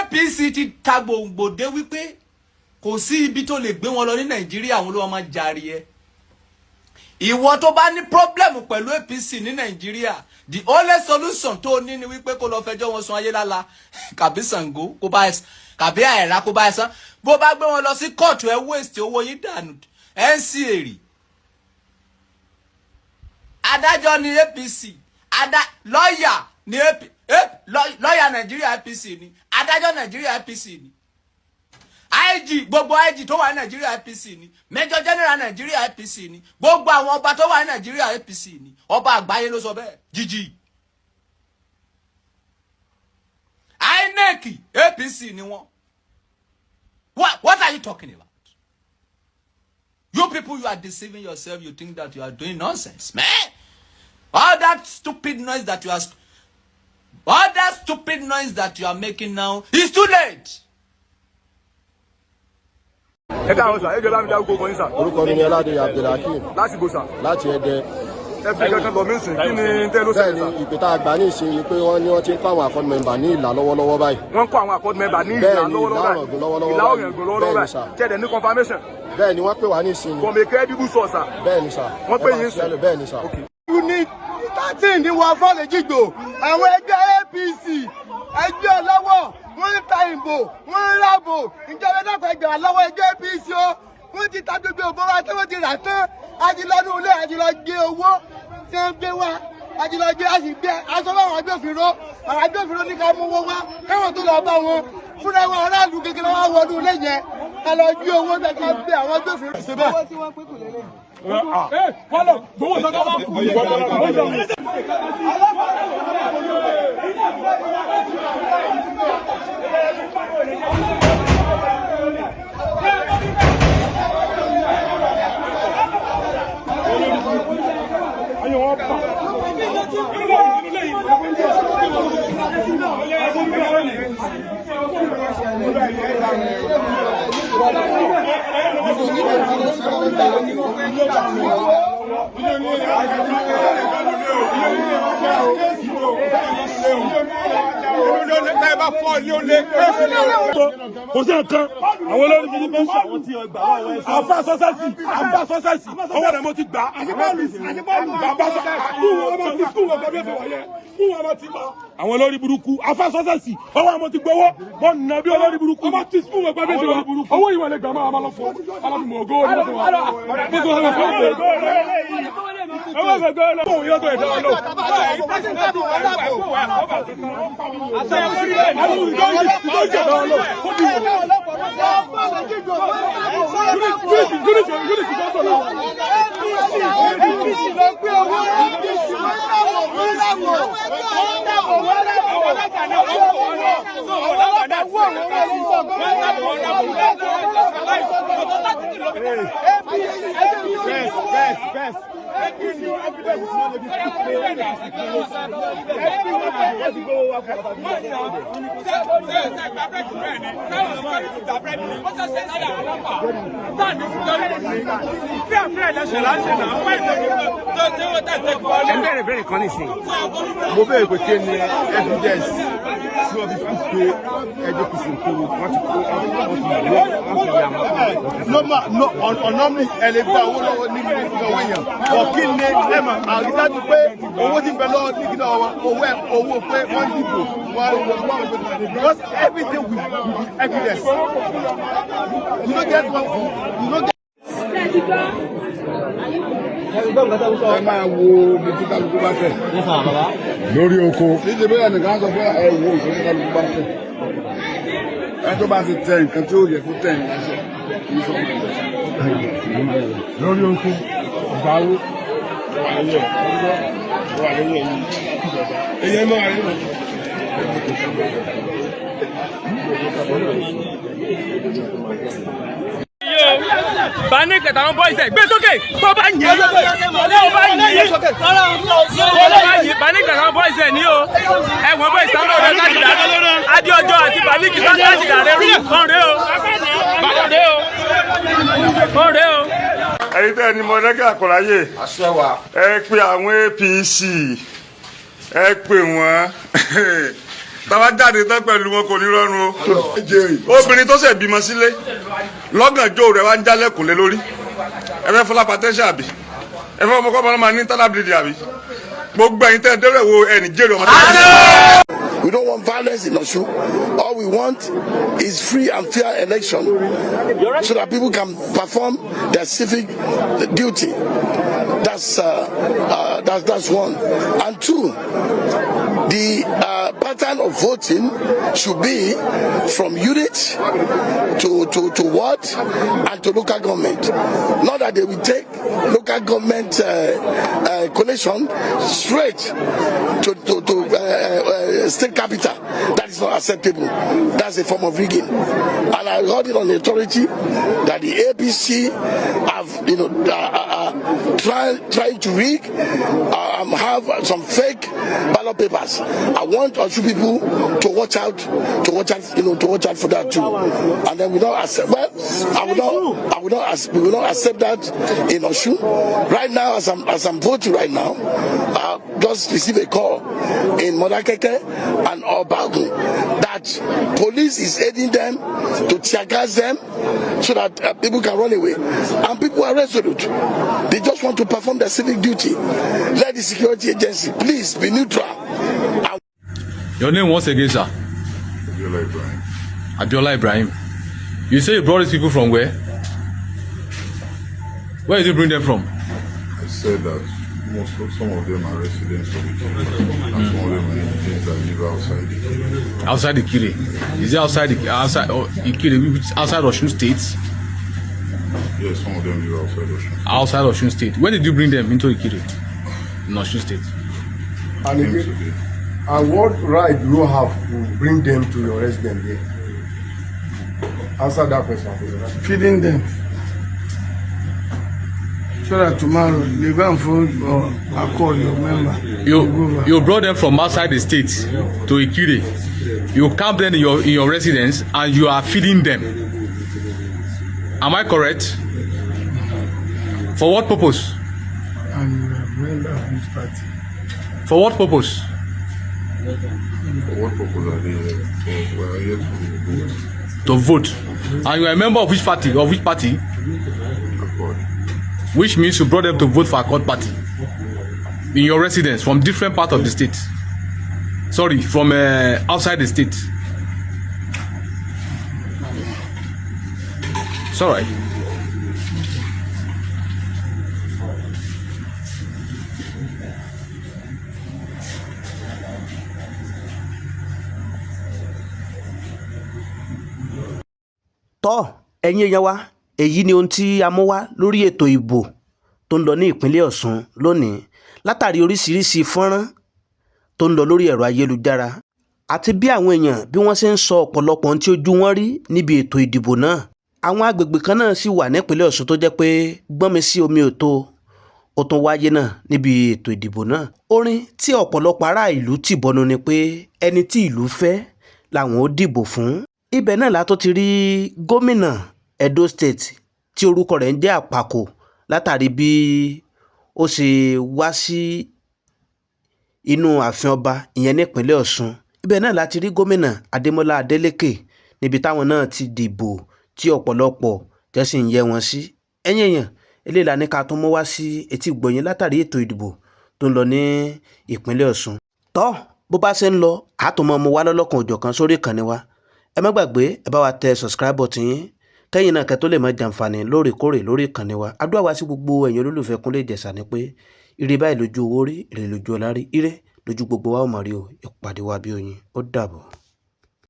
APC ti ta gbòǹgbò dé wípé kò sí ibi tó lè gbé wọn lọ ní Nàìjíríà, àwọn ló máa jàre ẹ. Ìwọ tó bá ní problem pẹ̀lú APC ní Nàìjíríà, the only solution tó ní ni wípé kó lọ fẹjọ́ wọn sùn Ayélálá kàbí Ṣàngó kó bá kàbí Àìrá kó bá san. Bó bá gbé wọn lọ sí court ẹ waste owó yín dànù. NCA adájọ́ ni APC, lawyer ni lawyer Nigeria APC ni, adájọ́ Nigeria APC ni, IG gbogbo IG tó wà ní Nigeria APC ni, Major General Nigeria APC ni, gbogbo àwọn ọba tó wà ní Nigeria APC ni, ọba àgbáyé ló sọ bẹ́ẹ̀ jíjí. INEC APC ni wọ́n. What are you talking about? You people, you are deceiving yourself. You think that you are doing nonsense, man. All that stupid noise that you are making now is too late. Egbe Apc orúkọ mi ni Aládé Abdulhakeem láti Bosa láti Ẹdẹ. Ẹbí kankan lọ mí sìn kí ni tẹ́ ló ṣẹlẹ̀ sà. Bẹ́ẹ̀ni ìpè tá a gbà ní ìṣe pé wọ́n ní wọ́n ti ń kó àwọn accord member ní Ìlà lọ́wọ́lọ́wọ́ báyìí. Wọ́n kó àwọn accord member ní Ìlà lọ́wọ́lọ́wọ́ báyìí. Ìlà Òyìnbó lọ́wọ́lọ́wọ́ báyìí. Kẹ́dẹ̀ ní confirmation. Bẹ́ẹ̀ni wọ́n pè wá ní ìsìn. From a credible source sà. Bẹ́ẹ̀ni sà. Wọ́n pè yín sìn. Bẹ́ẹ̀ni sà. You need 13 ní wọ́n fọ́lẹ̀ jígbò. Àwọn ẹgbẹ́ APC ẹgbẹ́ ọlọ́wọ́ wọ́n ń ta ìbò wọ́n ń rábò ìjọba dàpọ̀ ẹgbẹ́ ọlọ́wọ́ ẹgbẹ́ APC o. Wọ́n ti ta gbogbo òbó wa tí wọ́n ti rà tán. Ajílọ́dún ilé àjílọ́ gbé owó tí wọ́n gbé wá. Ajílọ́ gbé a sì gbé aṣọ àwọn agbófinró. Àwọn agbófinró ní ká mú owó wá. Káwọn tó lọ bá wọn. Fúnra wọn aráàlú kékeré wá wọnú ilé yẹn. Ká lọ gbé owó bẹ́ẹ̀ ká gbé àwọn agbófinró. Owó tí wọ́n pé kò lélẹ̀. Kò sí nǹkan àwọn olórí gidi bẹ́ẹ̀ sọ àwọn tí ọgbà wọn àfa sọ́sẹ́sì ọwọ́ rẹ̀ mo ti gbà àwọn olórí burúkú àfa sọ́sẹ́sì ọwọ́ mo ti gbowó mo nà bí olórí burúkú ọmọ tí sùn ọgbà bẹ́ẹ̀ sọ owó ìwà lè gbà máa ma lọ fún alábìmọ̀ ògó ọwọ́ Very convincing. Mo bẹ̀rẹ̀ pé kí ni evidence tí wọ́n fi pé ẹjọ́ kò sí nkúrú wọ́n ti kó wọ́n ti yà wọ́n. Normally ẹ lè gba owó lọ́wọ́ ní ìgbàwó èèyàn. Kí ni ẹ mà àrídájú pé owó ti bẹ lọ́wọ́ ní ìgbàwó owó pé wọ́n dìbò wọ́n because everything with evidence. You no get one. You no get. Ẹ máa wo ibi tí kálukú bá fẹ́. Lórí oko. Níbi bẹ́ẹ̀ nìkan sọ pé ẹ wo ibi tí kálukú bá fẹ́. Ẹ tó bá ti tẹ nǹkan tí ó yẹ kó tẹ̀ ní aṣọ. Lórí oko. Ìgbàwó. Wà lórí ẹ̀yìn. Ẹyẹ máa wà nínú. Bani kẹta àwọn boys ẹ gbé sókè tó bá yẹ tó bá yẹ Bani kẹta àwọn boys ẹ ní o ẹ̀wọ̀n boys sábà ọ̀rẹ́ láti dà Adéọjọ́ àti Bani kìtà láti dà rẹ rú ọ̀rẹ́ o. Ẹ̀yin tẹ́ ni mo rẹ́gà àkọ́láyè ẹ pé àwọn APC ẹ pè wọ́n tàbá jáde tán pẹ̀lú wọn kò ní rọrùn o obìnrin tó ṣe bímọ sílé lọ́gànjọ́ rẹ̀ wá ń jálẹ̀kùn lé lórí ẹ fẹ́ fọlá patẹ́ṣà àbí ẹ fẹ́ ọmọ kọ́mọ máa ní tálábìlì àbí gbogbo ẹ̀yin tẹ́ dẹ́rẹ̀ wo ẹni jèrè ọmọdé. We don't want violence in Osun. All we want is free and fair election so that people can perform their civic duty. That's one. And two, the pattern of voting should be from unit to ward and to local government. Not that they will take local government collation straight to state capital. That is not acceptable. That's a form of rigging. And I heard it on the authority that the APC have, trying to rig, have some fake ballot papers. I want Osun people to watch out, to watch out for that too. And then we don't accept. Well, we will not accept that in Osun. Right now, as I'm voting right now, I just received a call in Modakeke and Obagun that police is aiding them to tear gas them so that people can run away. And people are resolute. They just want to perform their civic duty. Let the security agency please be neutral. Your name once again, sir? Abiola Ibrahim. Abiola Ibrahim. You say you brought these people from where? Where did you bring them from? I said that some of them are residents of Ikire, and some of them are indigenous that live outside Ikire. Outside Ikire? Is it outside Ikire, outside Osun State? Yes, some of them live outside Osun. Outside Osun State. When did you bring them into Ikire? In Osun State? And what right do you have to bring them to your residence there? Answer that question. Feeding them. So that tomorrow they go and vote or I call your member. You brought them from outside the state to Ikire. You camp them in your residence and you are feeding them. Am I correct? For what purpose? And you are a member of which party? For what purpose? For what purpose are they here? We are here to vote. To vote. And you are a member of which party? Of which party? Accord. Which means you brought them to vote for Accord party in your residence from different part of the state. Sorry, from outside the state. It's all right. Tọ́ ẹ̀yin èèyàn wa èyí ni ohun tí a mú wá lórí ètò ìbò tó ń lọ ní ìpínlẹ̀ Ọ̀ṣun lónìí látàrí oríṣiríṣi fọ́nrán tó ń lọ lórí ẹ̀rọ ayélujára àti bí àwọn èèyàn bí wọ́n ṣe ń sọ ọ̀pọ̀lọpọ̀ ohun tí ojú wọn rí níbi ètò ìdìbò náà. Àwọn agbègbè kan náà sì wà nípínlẹ̀ Ọ̀ṣun tó jẹ́ pé gbọ́nmi sí omi ò tó ó tún wáyé náà níbi ètò ìdìbò náà. Orin tí ọ̀pọ̀lọpọ̀ ará ìlú tì bọnu ni pé ẹni tí ìlú fẹ́ làwọn ó dìbò fún. Ibẹ̀ náà la tó ti rí gómìnà Edo State tí orúkọ rẹ̀ ń jẹ́ Àpàkò látàrí bí ó ṣe wá sí inú ààfin ọba ìyẹn nípínlẹ̀ Ọ̀ṣun. Ibẹ̀ náà láti rí gómìnà Adémọ́lá Adélékè níbi táwọn náà ti dìbò tí ọ̀pọ̀lọpọ̀ tẹ́sí ń yẹ wọn sí. Ẹ̀yin èèyàn eléyìí la ní ká tún mú wá sí etí ìgbọ̀nyín látàrí ètò ìdìbò tó ń lọ ní ìpínlẹ̀ Ọ̀ṣun. Tọ́ bó bá ṣe ń lọ àtúmọ̀ mu wá lọ́lọ́kan òjọ̀kan sórí ìkànnì wa. Ẹ má gbàgbé ẹ bá wa tẹ subscribe button yín kẹ́yìn náà kẹ́ tó lè máa jàǹfààní lóòrèkóòrè lórí ìkànnì wa. Àdúrà wa sí gbogbo ẹ̀yin olólùfẹ́ Kúnlé Ìjẹ̀ṣà ni pé ire báyìí lójú owó rí ire lójú ọlá rí ire lójú gbogbo wa ó máa rí o ìpàdé wa bí oyin ó dàbọ̀.